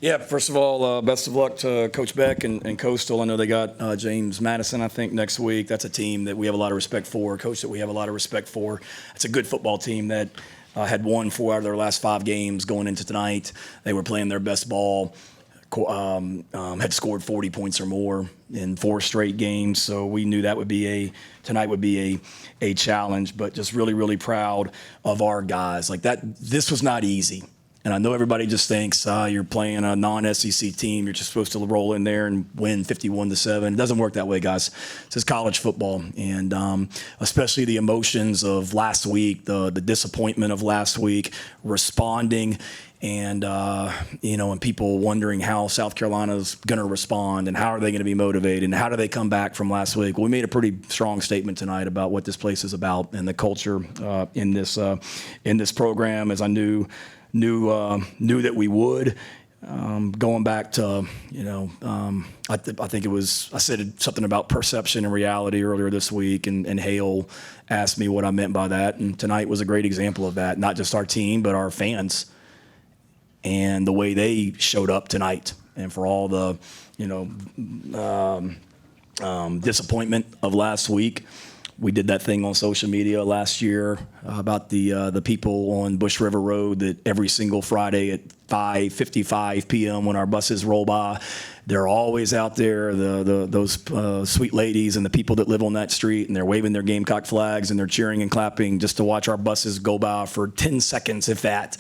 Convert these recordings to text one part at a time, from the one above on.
Yeah, first of all, best of luck to Coach Beck and Coastal. I know they got James Madison, I think, next week. That's a team that we have a lot of respect for, a coach that we have a lot of respect for. It's a good football team that had won 4 out of their last 5 games going into tonight. They were playing their best ball, had scored 40 points or more in 4 straight games. So we knew that tonight would be a challenge, but just really, really proud of our guys. Like that, this was not easy. And I know everybody just thinks you're playing a non-SEC team. You're just supposed to roll in there and win 51-7. It doesn't work that way, guys. This is college football, and especially the emotions of last week, the disappointment of last week, responding, and and people wondering how South Carolina's going to respond and how are they going to be motivated and how do they come back from last week. Well, we made a pretty strong statement tonight about what this place is about and the culture in this program, as I knew that we would. Going back to, I think I said something about perception and reality earlier this week, and Hale asked me what I meant by that. And tonight was a great example of that. Not just our team, but our fans and the way they showed up tonight, and for all the, disappointment of last week. We did that thing on social media last year about the people on Bush River Road that every single Friday at 5:55 p.m. when our buses roll by, they're always out there, those sweet ladies and the people that live on that street, and they're waving their Gamecock flags and they're cheering and clapping just to watch our buses go by for 10 seconds, if that.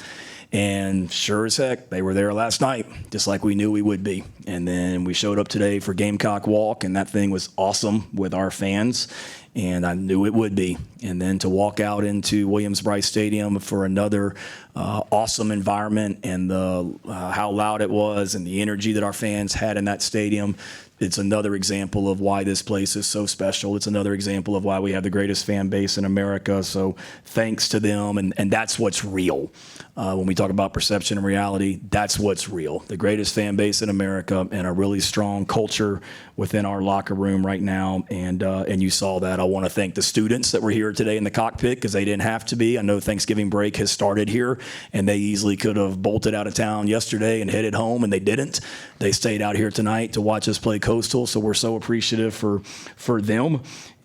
And sure as heck, they were there last night, just like we knew we would be. And then we showed up today for Gamecock Walk, and that thing was awesome with our fans, and I knew it would be. And then to walk out into Williams-Brice Stadium for another awesome environment, and how loud it was and the energy that our fans had in that stadium, it's another example of why this place is so special. It's another example of why we have the greatest fan base in America. So thanks to them, and that's what's real. When we talk about perception and reality, that's what's real. The greatest fan base in America and a really strong culture within our locker room right now, and you saw that. I want to thank the students that were here today in the cockpit, because they didn't have to be. I know Thanksgiving break has started here, and they easily could have bolted out of town yesterday and headed home, and they didn't. They stayed out here tonight to watch us play Coastal, so we're so appreciative for them.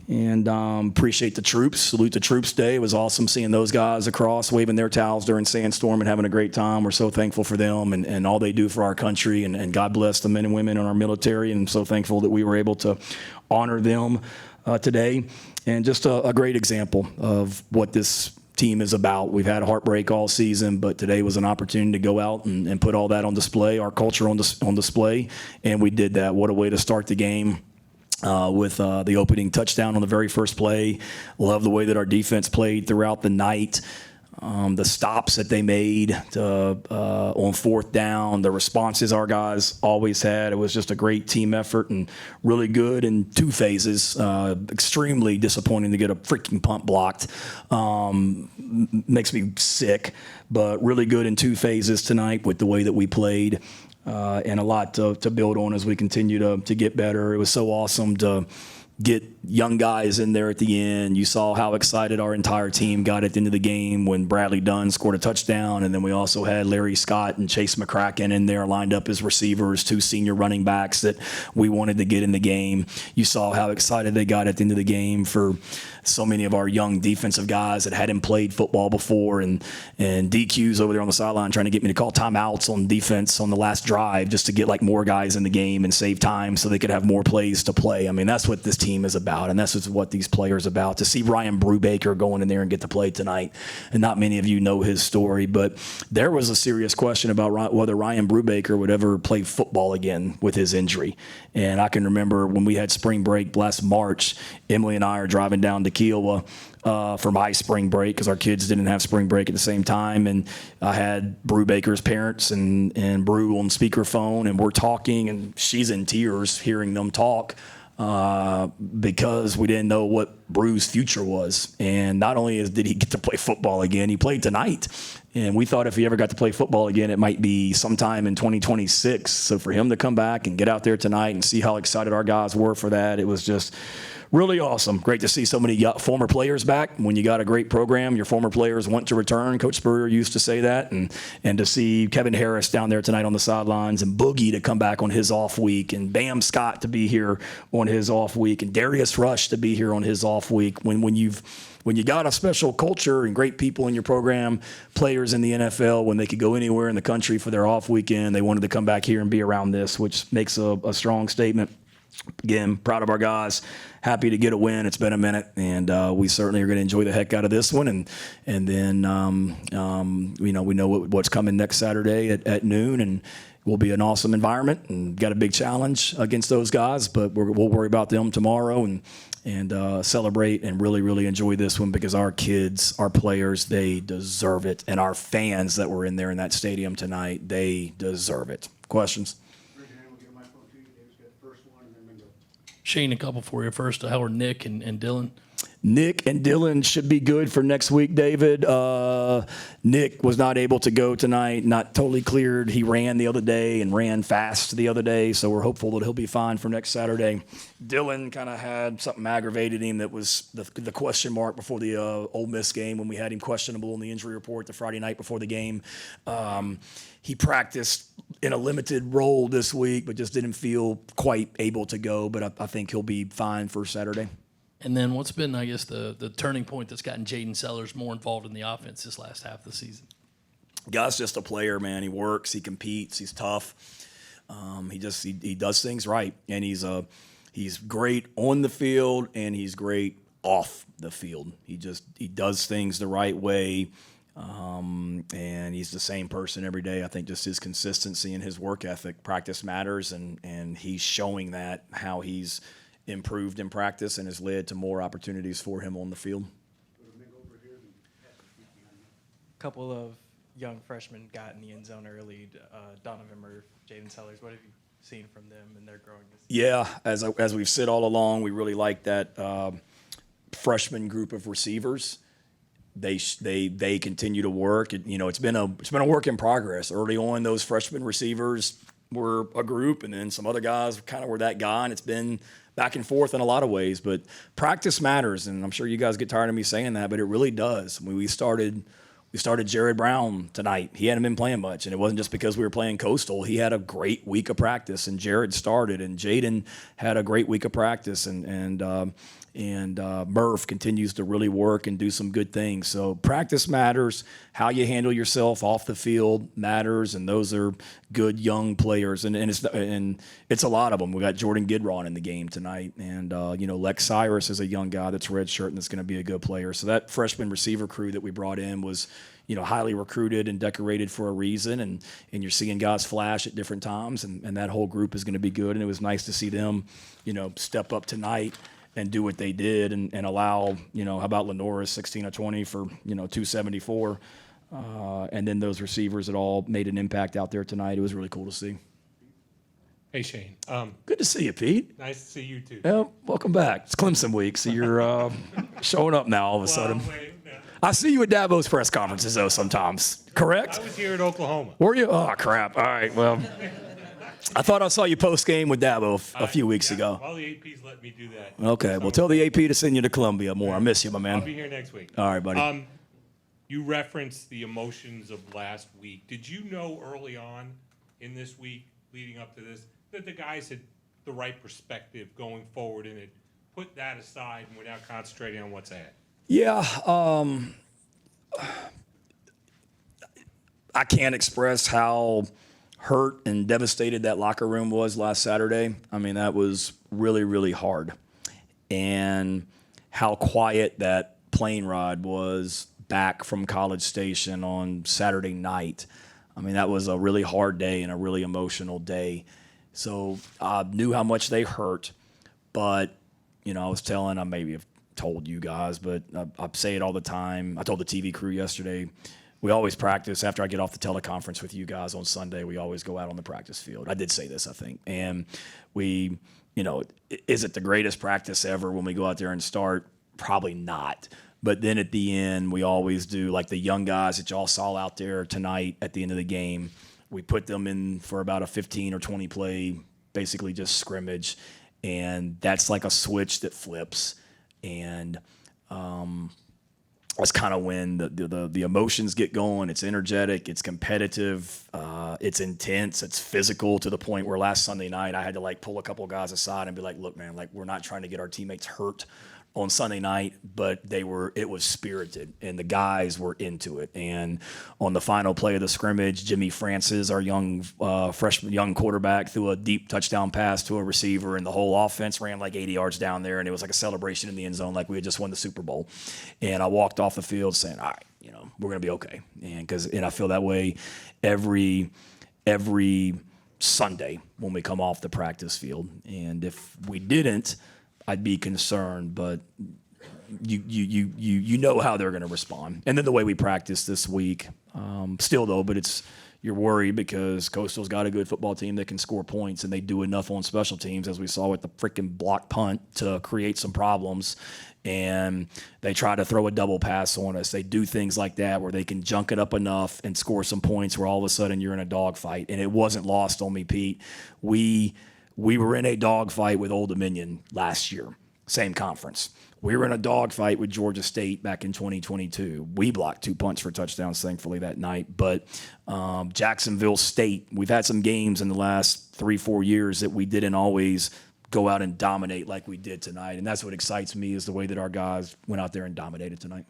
And appreciate the troops. Salute the Troops Day. It was awesome seeing those guys across waving their towels during Sandstorm and having a great time. We're so thankful for them and all they do for our country. And God bless the men and women in our military. And so thankful that we were able to honor them today. And just a great example of what this team is about. We've had heartbreak all season, but today was an opportunity to go out and put all that on display, our culture on display. And we did that. What a way to start the game. With the opening touchdown on the very first play. Love the way that our defense played throughout the night. The stops that they made on 4th down, the responses our guys always had. It was just a great team effort and really good in 2 phases. Extremely disappointing to get a freaking punt blocked. Makes me sick, but really good in 2 phases tonight with the way that we played. And a lot to build on as we continue to get better. It was so awesome to get young guys in there at the end. You saw how excited our entire team got at the end of the game when Bradley Dunn scored a touchdown, and then we also had Larry Scott and Chase McCracken in there lined up as receivers, 2 senior running backs that we wanted to get in the game. You saw how excited they got at the end of the game for so many of our young defensive guys that hadn't played football before, and DQs over there on the sideline trying to get me to call timeouts on defense on the last drive just to get like more guys in the game and save time so they could have more plays to play. I mean, that's what this team is about, and that's what these players are about. To see Ryan Brubaker going in there and get to play tonight, and not many of you know his story, but there was a serious question about whether Ryan Brubaker would ever play football again with his injury. And I can remember when we had spring break last March, Emily and I are driving down to Kiowa for my spring break because our kids didn't have spring break at the same time, and I had Brubaker's parents and Brew on speakerphone, and we're talking, and she's in tears hearing them talk because we didn't know what Brew's future was. And not only did he get to play football again, he played tonight. And we thought if he ever got to play football again, it might be sometime in 2026. So for him to come back and get out there tonight and see how excited our guys were for that, it was just really awesome. Great to see so many former players back. When you got a great program, your former players want to return. Coach Spurrier used to say that. And to see Kevin Harris down there tonight on the sidelines, and Boogie to come back on his off week, and Bam Scott to be here on his off week, and Darius Rush to be here on his off week. When you got a special culture and great people in your program, players in the NFL, when they could go anywhere in the country for their off weekend, they wanted to come back here and be around this, which makes a strong statement. Again, proud of our guys. Happy to get a win. It's been a minute, and we certainly are going to enjoy the heck out of this one. And then we know what's coming next Saturday at noon, and will be an awesome environment. And got a big challenge against those guys, but we'll worry about them tomorrow and celebrate and really, really enjoy this one, because our kids, our players, they deserve it, and our fans that were in there in that stadium tonight, they deserve it. Questions? Shane, a couple for you. First, how are Nick and Dylan? Nick and Dylan should be good for next week, David. Nick was not able to go tonight, not totally cleared. He ran the other day and ran fast the other day, so we're hopeful that he'll be fine for next Saturday. Dylan kind of had something aggravated him that was the question mark before the Ole Miss game, when we had him questionable in the injury report the Friday night before the game. He practiced in a limited role this week, but just didn't feel quite able to go. But I think he'll be fine for Saturday. And then what's been, I guess, the turning point that's gotten Jaden Sellers more involved in the offense this last half of the season? Guy's just a player, man. He works, he competes, he's tough. He does things right, and he's great on the field, and he's great off the field. He does things the right way. And he's the same person every day. I think just his consistency and his work ethic, practice matters, and he's showing that, how he's improved in practice and has led to more opportunities for him on the field. A couple of young freshmen got in the end zone early. Donovan Murphy, Jaden Sellers. What have you seen from them and their growing this season? Yeah, as we've said all along, we really like that freshman group of receivers. They continue to work. It's been a work in progress. Early on, those freshman receivers were a group, and then some other guys kind of were that guy, and it's been back and forth in a lot of ways. But practice matters, and I'm sure you guys get tired of me saying that, but it really does. We started Jared Brown tonight. He hadn't been playing much, and it wasn't just because we were playing Coastal. He had a great week of practice, and Jared started, and Jaden had a great week of practice, and Murph continues to really work and do some good things. So practice matters. How you handle yourself off the field matters, and those are good young players. And it's a lot of them. We got Jordan Gidron in the game tonight, and Lex Cyrus is a young guy that's redshirt and that's going to be a good player. So that freshman receiver crew that we brought in was highly recruited and decorated for a reason, and you're seeing guys flash at different times, and that whole group is going to be good. And it was nice to see them step up tonight and do what they did, and allow, how about Lenora 16 of 20 for, 274. And then those receivers that all made an impact out there tonight. It was really cool to see. Hey, Shane. Good to see you, Pete. Nice to see you, too. Yeah, welcome back. It's Clemson week, so you're showing up now all of a sudden. Wait, no. I see you at Dabo's press conferences, though, sometimes. Correct? I was here at Oklahoma. Were you? Oh, crap. All right, well, I thought I saw you post-game with Dabo a few weeks ago. All the APs let me do that. Okay, well, tell the AP to send you to Columbia more. I miss you, my man. I'll be here next week. All right, buddy. You referenced the emotions of last week. Did you know early on in this week, leading up to this, that the guys had the right perspective going forward and had put that aside and were now concentrating on what's ahead? Yeah, I can't express how hurt and devastated that locker room was last Saturday. I mean, that was really, really hard. And how quiet that plane ride was back from College Station on Saturday night. I mean, that was a really hard day and a really emotional day. So I knew how much they hurt, but, I maybe have told you guys, but I say it all the time. I told the TV crew yesterday, we always practice after I get off the teleconference with you guys on Sunday. We always go out on the practice field. I did say this, I think. And we, is it the greatest practice ever when we go out there and start Probably not. But then at the end, we always do, like the young guys that y'all saw out there tonight at the end of the game, we put them in for about a 15 or 20 play, basically just scrimmage. And that's like a switch that flips. And that's kind of when the emotions get going. It's energetic, it's competitive, it's intense, it's physical, to the point where last Sunday night I had to like pull a couple of guys aside and be like, look, man, like we're not trying to get our teammates hurt on Sunday night, but it was spirited and the guys were into it. And on the final play of the scrimmage, Jimmy Francis, our young quarterback, threw a deep touchdown pass to a receiver, and the whole offense ran like 80 yards down there, and it was like a celebration in the end zone, like we had just won the Super Bowl. And I walked off the field saying, all right, we're going to be okay. And I feel that way every Sunday when we come off the practice field. And if we didn't, I'd be concerned, but you know how they're going to respond. And then the way we practice this week, still though, but you're worried because Coastal's got a good football team that can score points, and they do enough on special teams, as we saw with the freaking block punt, to create some problems. And they try to throw a double pass on us. They do things like that where they can junk it up enough and score some points where all of a sudden you're in a dogfight. And it wasn't lost on me, Pete. We were in a dogfight with Old Dominion last year, same conference. We were in a dogfight with Georgia State back in 2022. We blocked 2 punts for touchdowns, thankfully, that night. But Jacksonville State, we've had some games in the last 3-4 years that we didn't always go out and dominate like we did tonight. And that's what excites me, is the way that our guys went out there and dominated tonight.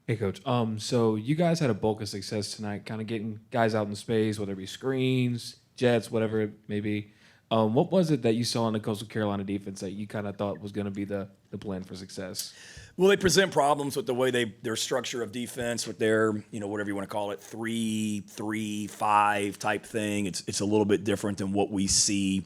Hey, Coach. So you guys had a bulk of success tonight, kind of getting guys out in space, whether it be screens, jets, whatever it may be. What was it that you saw in the Coastal Carolina defense that you kind of thought was going to be the plan for success? Well, they present problems with the way their structure of defense, with their, whatever you want to call it, 3-3-5 type thing. It's a little bit different than what we see.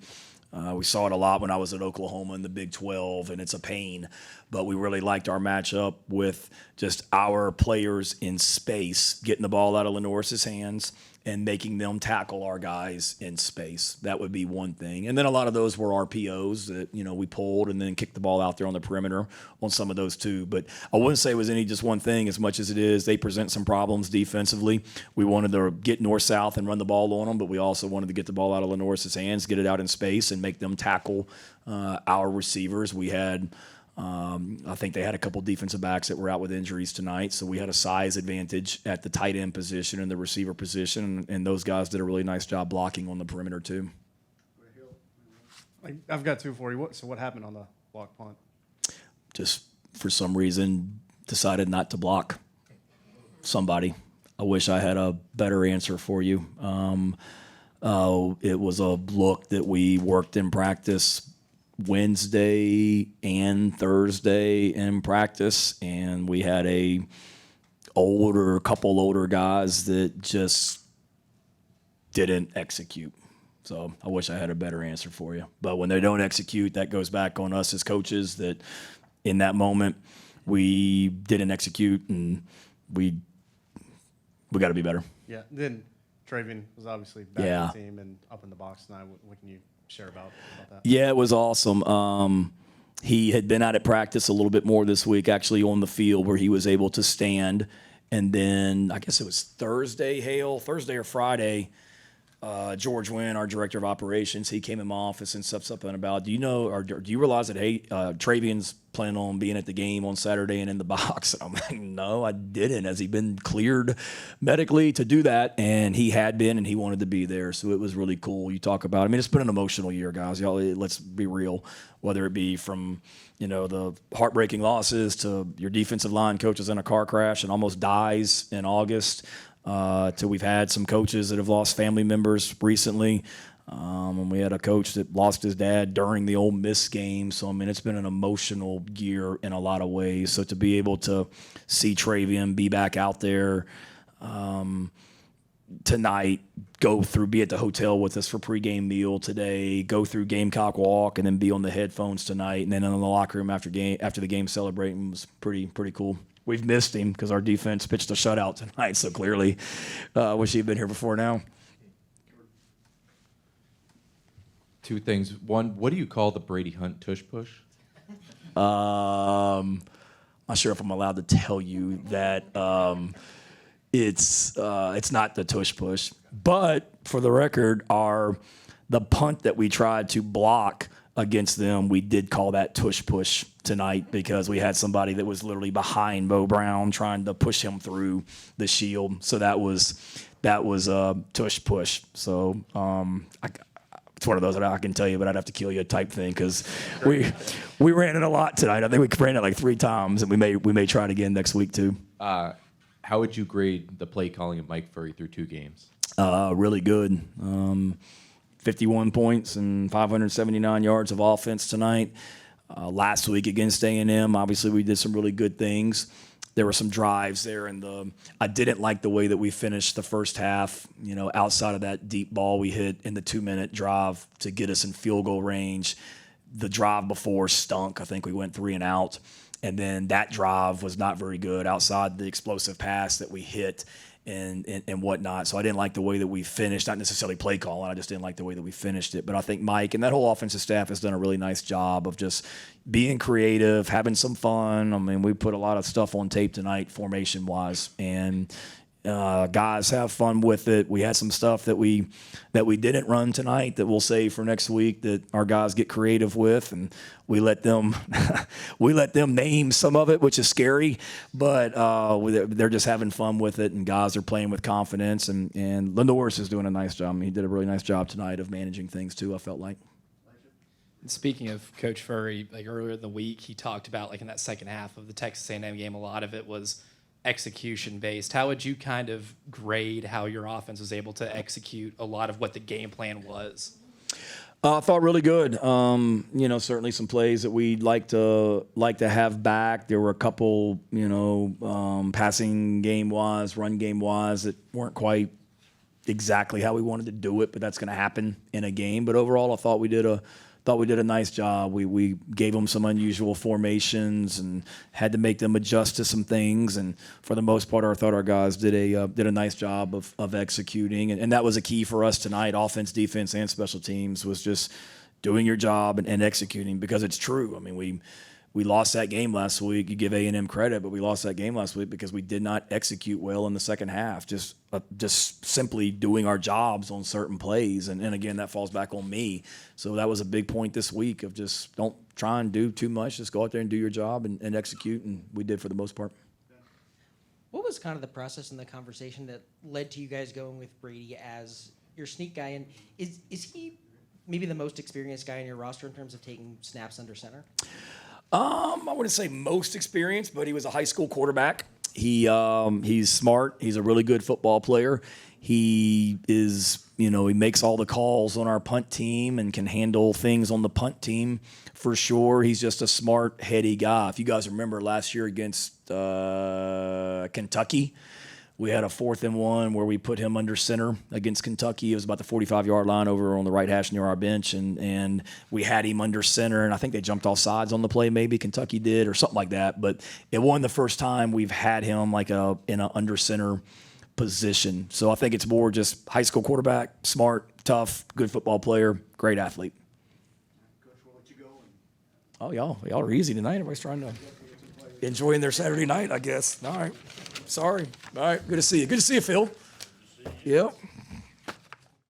We saw it a lot when I was at Oklahoma in the Big 12, and it's a pain. But we really liked our matchup with just our players in space, getting the ball out of Lenoris's hands and making them tackle our guys in space. That would be one thing. And then a lot of those were RPOs that, we pulled and then kicked the ball out there on the perimeter on some of those too. But I wouldn't say it was any just one thing as much as it is they present some problems defensively. We wanted to get north-south and run the ball on them, but we also wanted to get the ball out of Lenoris's hands, get it out in space, and make them tackle our receivers. We had I think they had a couple defensive backs that were out with injuries tonight, so we had a size advantage at the tight end position and the receiver position, and those guys did a really nice job blocking on the perimeter too. I've got two for you. So what happened on the block punt? Just for some reason decided not to block somebody. I wish I had a better answer for you. It was a look that we worked in practice Wednesday and Thursday in practice, and we had a couple older guys that just didn't execute. So I wish I had a better answer for you. But when they don't execute, that goes back on us as coaches, that in that moment we didn't execute, and we got to be better. Yeah. Then Travian was obviously back in the team and up in the box tonight. What can you share about that? Yeah, it was awesome. He had been out at practice a little bit more this week, actually on the field, where he was able to stand. And then I guess it was Thursday or Friday, George Wynn, our director of operations, he came in my office and said something about, do you realize that, hey, Travian's planning on being at the game on Saturday and in the box? And I'm like, no, I didn't. Has he been cleared medically to do that? And he had been, and he wanted to be there. So it was really cool. You talk about, it's been an emotional year, guys. Y'all, let's be real. Whether it be from, the heartbreaking losses to your defensive line coach is in a car crash and almost dies in August, to we've had some coaches that have lost family members recently. And we had a coach that lost his dad during the Ole Miss game. So, it's been an emotional year in a lot of ways. So to be able to see Travian be back out there tonight, be at the hotel with us for pregame meal today, go through Gamecock walk, and then be on the headphones tonight, and then in the locker room after the game celebrating was pretty cool. We've missed him because our defense pitched a shutout tonight, so clearly wish he'd been here before now. Two things. One, what do you call the Brady Hunt tush push? Not sure if I'm allowed to tell you that it's not the tush push. But for the record, the punt that we tried to block against them, we did call that tush push tonight because we had somebody that was literally behind Bo Brown trying to push him through the shield. So that was a tush push. So it's one of those that I can tell you, but I'd have to kill you type thing because we ran it a lot tonight. I think we ran it like 3 times, and we may try it again next week too. How would you grade the play calling of Mike Furry through 2 games? Really good. 51 points and 579 yards of offense tonight. Last week against A&M, obviously we did some really good things. There were some drives there, and I didn't like the way that we finished the first half. You know, outside of that deep ball we hit in the 2-minute drive to get us in field goal range, the drive before stunk. I think we went 3 and out, and then that drive was not very good outside the explosive pass that we hit and whatnot. So I didn't like the way that we finished, not necessarily play calling. I just didn't like the way that we finished it. But I think Mike and that whole offensive staff has done a really nice job of just being creative, having some fun. I mean, we put a lot of stuff on tape tonight, formation-wise, and guys have fun with it. We had some stuff that we didn't run tonight that we'll save for next week that our guys get creative with, and we let them name some of it, which is scary, but they're just having fun with it, and guys are playing with confidence. And Lindorus is doing a nice job. I mean, he did a really nice job tonight of managing things too, I felt like. Speaking of Coach Furry, like earlier in the week, he talked about like in that second half of the Texas A&M game, a lot of it was execution based. How would you kind of grade how your offense was able to execute a lot of what the game plan was? I thought really good. Certainly some plays that we'd like to have back. There were a couple, passing game wise, run game wise that weren't quite exactly how we wanted to do it, but that's going to happen in a game. But overall, I thought we did a nice job. We gave them some unusual formations and had to make them adjust to some things. And for the most part, I thought our guys did a nice job of executing. And that was a key for us tonight. Offense, defense, and special teams was just doing your job and executing, because it's true. I mean, we lost that game last week. You give A&M credit, but we lost that game last week because we did not execute well in the second half. Just simply doing our jobs on certain plays, and again, that falls back on me. So that was a big point this week of just don't try and do too much. Just go out there and do your job and execute, and we did for the most part. What was kind of the process and the conversation that led to you guys going with Brady as your sneak guy? And is he maybe the most experienced guy in your roster in terms of taking snaps under center? I wouldn't say most experienced, but he was a high school quarterback. He's smart. He's a really good football player. He is, he makes all the calls on our punt team and can handle things on the punt team for sure. He's just a smart, heady guy. If you guys remember last year against Kentucky, we had a 4th and 1 where we put him under center against Kentucky. It was about the 45-yard line over on the right hash near our bench, and we had him under center, and I think they jumped off sides on the play, maybe Kentucky did, or something like that. But it wasn't the first time we've had him like in an under center position. So I think it's more just high school quarterback, smart, tough, good football player, great athlete. Coach, we'll let you go. Oh, y'all are easy tonight. Everybody's trying to enjoying their Saturday night, I guess. All right. Sorry. All right. Good to see you. Good to see you, Phil. Yep.